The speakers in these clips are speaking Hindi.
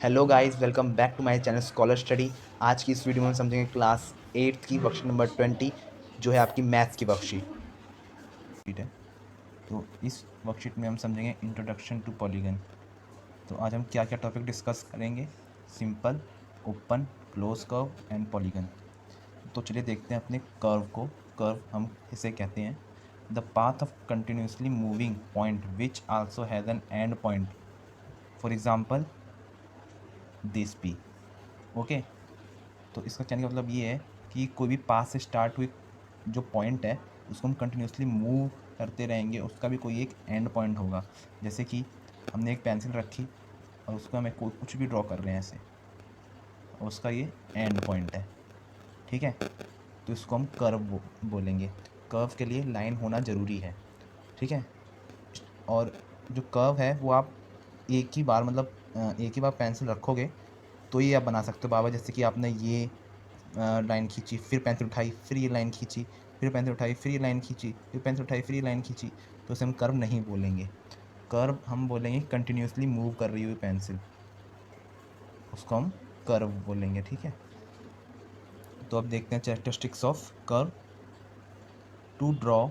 Hello guys, welcome back to my channel scholar study. आज की इस वीडियो में हम समझेंगे क्लास 8 की वर्कशीट नंबर 20 जो है आपकी मैथ्स की वर्कशीट है। तो इस वर्कशीट में हम समझेंगे इंट्रोडक्शन टू पॉलीगन। तो आज हम क्या क्या टॉपिक डिस्कस करेंगे? Simple, open, close curve and polygon. तो चलिए देखते हैं अपने कर्व को। कर्व हम इसे कहते हैं the path of continuously moving point which also has an and point. For example this P. Okay, तो इसका कहने का मतलब ये है कि कोई भी पास से स्टार्ट हुई जो पॉइंट है उसको हम कंटिन्यूसली मूव करते रहेंगे, उसका भी कोई एक एंड पॉइंट होगा। जैसे कि हमने एक पेंसिल रखी और उसको हमें कुछ भी ड्रॉ कर रहे हैं ऐसे, और उसका ये एंड पॉइंट है। ठीक है, तो इसको हम कर्व बोलेंगे। कर्व के लिए लाइन होना ज़रूरी है। ठीक है, और जो कर्व है वो आप एक ही बार एक ही बार पेंसिल रखोगे तो ये आप बना सकते हो बाबा। जैसे कि आपने ये लाइन खींची, फिर पेंसिल उठाई, फिर ये लाइन खींची, फिर पेंसिल उठाई, फिर ये लाइन खींची, फिर पेंसिल उठाई, फिर ये लाइन खींची, तो उसे हम कर्व नहीं बोलेंगे। कर्व हम बोलेंगे कंटिन्यूसली मूव कर रही हुई पेंसिल, उसको हम कर्व बोलेंगे। ठीक है, तो अब देखते हैं characteristics of curve. To draw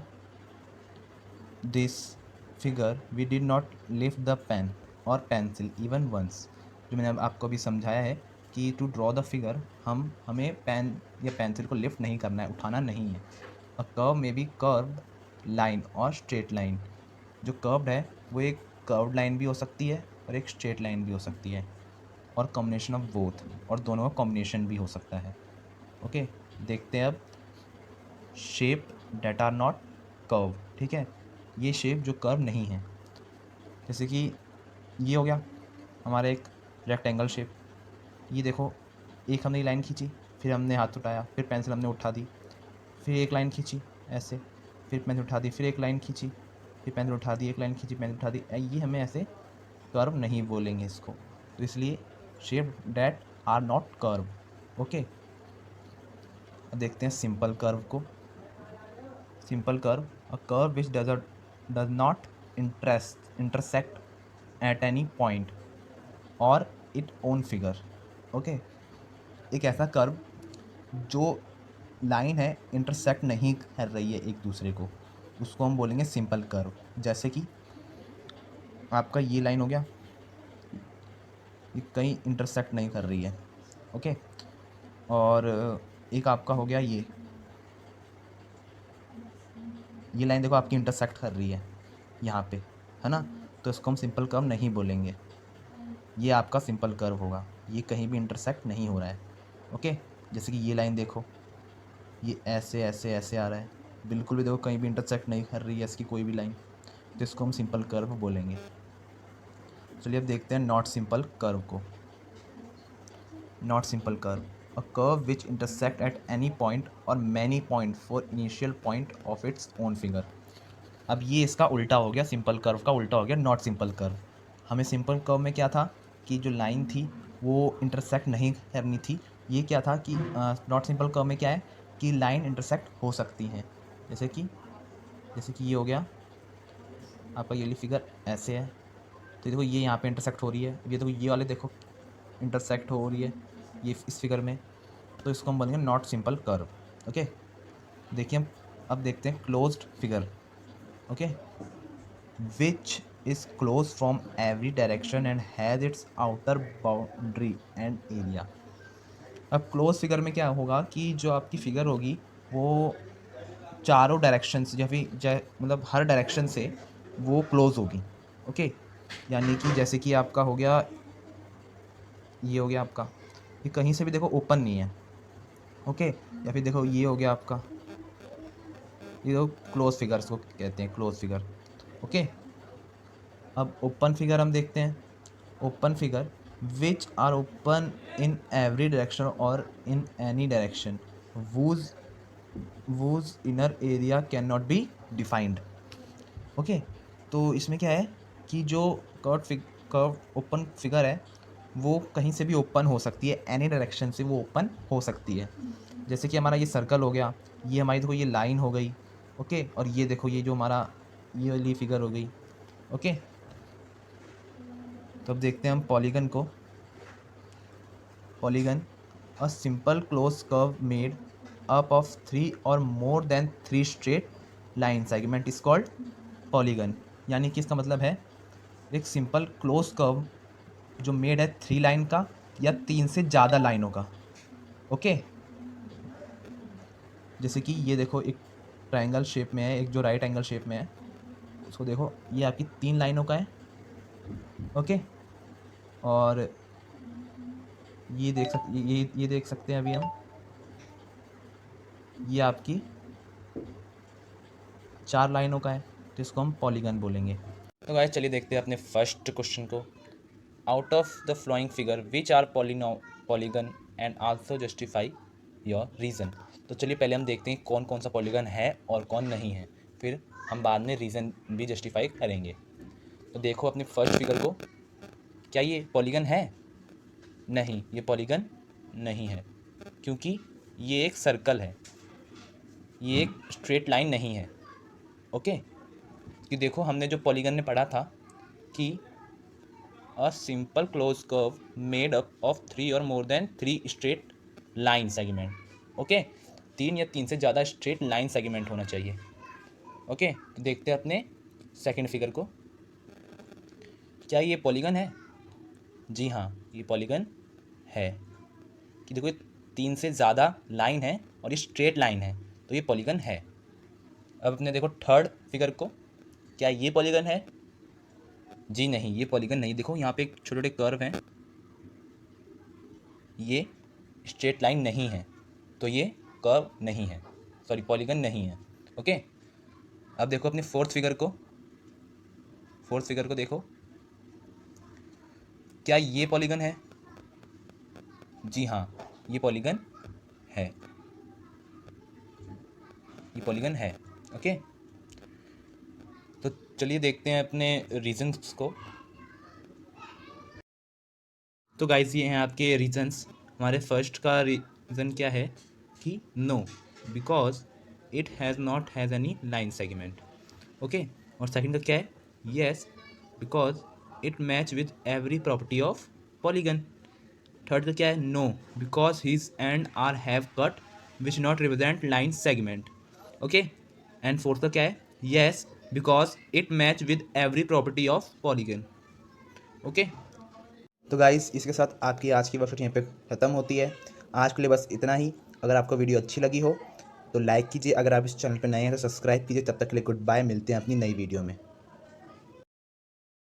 this figure we did not lift the pen और पेंसिल इवन वंस। जो मैंने अब आपको अभी समझाया है कि टू ड्रॉ द फिगर हमें पेन या पेंसिल को लिफ्ट नहीं करना है, उठाना नहीं है। अ कर्व में बी कर्व्ड लाइन और स्ट्रेट लाइन। जो कर्व्ड है वो एक कर्व्ड लाइन भी हो सकती है और एक स्ट्रेट लाइन भी हो सकती है, और कॉम्बिनेशन ऑफ बोथ, और दोनों का कॉम्बिनेशन भी हो सकता है। ओके, देखते हैं अब shape that are not curve. ठीक है, ये शेप जो कर्व नहीं है, जैसे कि ये हो गया हमारा एक रेक्टेंगल शेप। ये देखो, एक हमने लाइन खींची, फिर हमने हाथ उठाया, फिर पेंसिल हमने उठा दी, फिर एक लाइन खींची ऐसे, फिर पेंसिल उठा दी, फिर एक लाइन खींची, फिर पेंसिल उठा दी, एक लाइन खींची, पेंसिल उठा दी। ये हमें ऐसे कर्व नहीं बोलेंगे इसको, तो इसलिए shape that are not curve. Okay, अब देखते हैं सिंपल कर्व को। Simple curve, a curve which does not intersect at any point और इट ओन फिगर। ओके, एक ऐसा कर्व जो लाइन है इंटरसेक्ट नहीं कर रही है एक दूसरे को, उसको हम बोलेंगे सिंपल कर्व। जैसे कि आपका ये लाइन हो गया, ये कहीं इंटरसेक्ट नहीं कर रही है। ओके, और एक आपका हो गया ये लाइन देखो आपकी इंटरसेक्ट कर रही है यहाँ पे, है ना, तो इसको हम सिंपल कर्व नहीं बोलेंगे। ये आपका सिंपल कर्व होगा, ये कहीं भी इंटरसेक्ट नहीं हो रहा है। ओके, जैसे कि ये लाइन देखो, ये ऐसे ऐसे ऐसे आ रहा है, बिल्कुल भी देखो कहीं भी इंटरसेक्ट नहीं कर रही है इसकी कोई भी लाइन, तो इसको हम सिंपल कर्व बोलेंगे। चलिए अब देखते हैं नॉट सिंपल कर्व को। Not simple curve, a curve which intersect at any point और many point for initial point of its own figure. अब ये इसका उल्टा हो गया, सिंपल कर्व का उल्टा हो गया नॉट सिंपल कर्व। हमें सिंपल कर्व में क्या था कि जो लाइन थी वो इंटरसेक्ट नहीं करनी थी। ये क्या था कि नॉट सिंपल कर्व में क्या है कि लाइन इंटरसेक्ट हो सकती हैं। जैसे कि ये हो गया आपका, ये वाली फिगर ऐसे है, तो देखो ये यहाँ पे इंटरसेक्ट हो रही है, ये देखो ये वाले देखो इंटरसेक्ट हो रही है ये इस फिगर में, तो इसको हम बोलेंगे नॉट सिंपल कर्व। ओके, देखिए हम अब देखते हैं closed figure. Okay, which is close from every direction and has its outer boundary and area. अब क्लोज फिगर में क्या होगा कि जो आपकी फिगर होगी वो चारों डायरेक्शन से या फिर मतलब हर डायरेक्शन से वो क्लोज होगी। ओके, यानी कि जैसे कि आपका हो गया, ये हो गया आपका, ये कहीं से भी देखो ओपन नहीं है। ओके, या फिर देखो ये हो गया आपका, ये देखो क्लोज फिगर्स को कहते हैं क्लोज फिगर। ओके, अब ओपन फिगर हम देखते हैं। Open figure which are open in every direction और in any direction whose whose inner area can not be defined. Okay, तो इसमें क्या है कि जो कर्व ओपन फिगर है वो कहीं से भी ओपन हो सकती है, एनी डायरेक्शन से वो ओपन हो सकती है। जैसे कि हमारा ये सर्कल हो गया, ये हमारी देखो ये लाइन हो गई। ओके, और ये देखो ये जो हमारा ये वाली फिगर हो गई। ओके, तो अब देखते हैं हम पॉलीगन को। polygon, a simple closed curve made up of 3 or more than 3 straight line segment is called polygon। यानी कि इसका मतलब है एक सिंपल क्लोज कर्व जो मेड है 3 लाइन का या 3 से ज़्यादा लाइनों का। ओके, जैसे कि ये देखो एक ट्रायंगल शेप में है, एक जो राइट एंगल शेप में है उसको देखो, ये आपकी 3 लाइनों का है। ओके, और ये देख सकते हैं अभी हम, ये आपकी 4 लाइनों का है, तो इसको हम पॉलीगन बोलेंगे। तो गाइस चलिए देखते हैं अपने फर्स्ट क्वेश्चन को। Out of the following figure which are polygon and also justify your reason. तो चलिए पहले हम देखते हैं कौन कौन सा पॉलीगन है और कौन नहीं है, फिर हम बाद में रीज़न भी जस्टिफाई करेंगे। तो देखो अपने फर्स्ट फिगर को, क्या ये पॉलीगन है? नहीं, ये पॉलीगन नहीं है, क्योंकि ये एक सर्कल है, ये एक स्ट्रेट लाइन नहीं है। ओके, कि देखो हमने जो पॉलीगन में पढ़ा था कि a simple close curve made up of 3 और more than 3 straight line segment. Okay, 3 या 3 से ज़्यादा स्ट्रेट लाइन सेगमेंट होना चाहिए। ओके, तो देखते हैं अपने सेकंड फिगर को, क्या ये पॉलीगन है? जी हाँ, ये पॉलीगन है। कि देखो 3 से ज़्यादा लाइन है और ये स्ट्रेट लाइन है, तो ये पॉलीगन है। अब अपने देखो थर्ड फिगर को, क्या ये पॉलीगन है? जी नहीं, ये पॉलीगन नहीं। देखो यहाँ पे एक छोटे छोटे कर्व हैं, ये स्ट्रेट लाइन नहीं है, तो ये कर्व नहीं है, सॉरी पॉलीगन नहीं है। ओके, अब देखो अपने फोर्थ फिगर को देखो, क्या ये पॉलीगन है? जी हाँ, ये पॉलीगन है, ये पॉलीगन है। ओके, तो चलिए देखते हैं अपने रीजंस को। तो गाइस ये हैं आपके रीजंस। हमारे फर्स्ट का रीज़न क्या है कि no, because it has not has any line segment. Okay, और सेकंड का क्या है? Yes, because it match with every property of polygon. Third का क्या है? No, because his end are have cut which not represent line segment. Okay, and fourth का क्या है? Yes, because it match with every property of polygon. Okay, तो गाइस इसके साथ आपकी आज की वर्कशीट यहाँ पे ख़त्म होती है। आज के लिए बस इतना ही। अगर आपको वीडियो अच्छी लगी हो तो लाइक कीजिए, अगर आप इस चैनल पर नए हैं तो सब्सक्राइब कीजिए। तब तक के लिए गुड बाय, मिलते हैं अपनी नई वीडियो में।